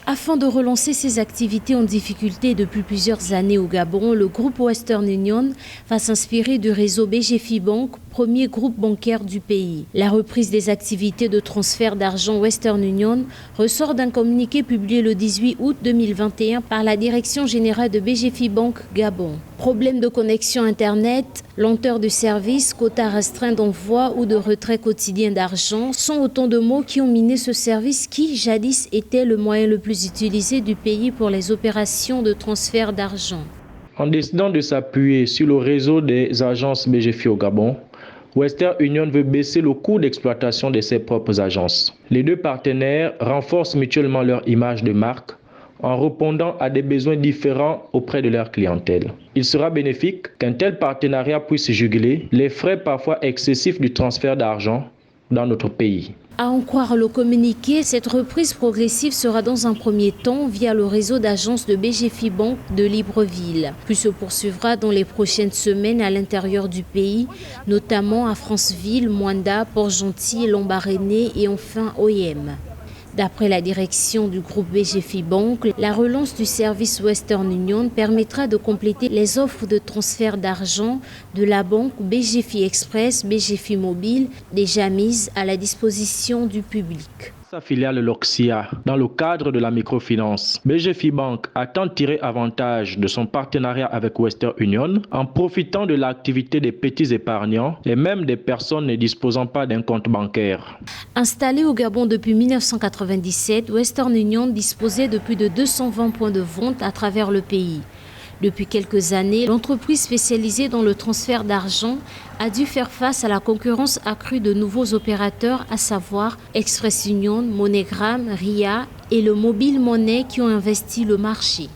Afin de relancer ses activités en difficulté depuis plusieurs années au Gabon, le groupe Western Union va s'inspirer du réseau BGFI-Bank, premier groupe bancaire du pays. La reprise des activités de transfert d'argent Western Union ressort d'un communiqué publié le 18 août 2021 par la Direction générale de BGFI-Bank Gabon. Problème de connexion Internet, lenteur de service, quota restreint d'envoi ou de retrait quotidien d'argent sont autant de mots qui ont miné ce service qui, jadis, était le moyen le plus utilisé du pays pour les opérations de transfert d'argent. En décidant de s'appuyer sur le réseau des agences BGFI au Gabon, Western Union veut baisser le coût d'exploitation de ses propres agences. Les deux partenaires renforcent mutuellement leur image de marque en répondant à des besoins différents auprès de leur clientèle. Il sera bénéfique qu'un tel partenariat puisse juguler les frais parfois excessifs du transfert d'argent dans notre pays. À en croire le communiqué, cette reprise progressive sera dans un premier temps via le réseau d'agences de BGFI-Bank de Libreville, puis se poursuivra dans les prochaines semaines à l'intérieur du pays, notamment à Franceville, Moanda, Port-Gentil, Lambaréné et enfin OIM. D'après la direction du groupe BGFI-Bank, la relance du service Western Union permettra de compléter les offres de transfert d'argent de la banque BGFI Express, BGFI Mobile, déjà mises à la disposition du public. Sa filiale Loxia, dans le cadre de la microfinance, BGFI Bank attend tirer avantage de son partenariat avec Western Union en profitant de l'activité des petits épargnants et même des personnes ne disposant pas d'un compte bancaire. Installé au Gabon depuis 1997, Western Union disposait de plus de 220 points de vente à travers le pays. Depuis quelques années, l'entreprise spécialisée dans le transfert d'argent a dû faire face à la concurrence accrue de nouveaux opérateurs, à savoir Express Union, MoneyGram, RIA et le Mobile Money qui ont investi le marché.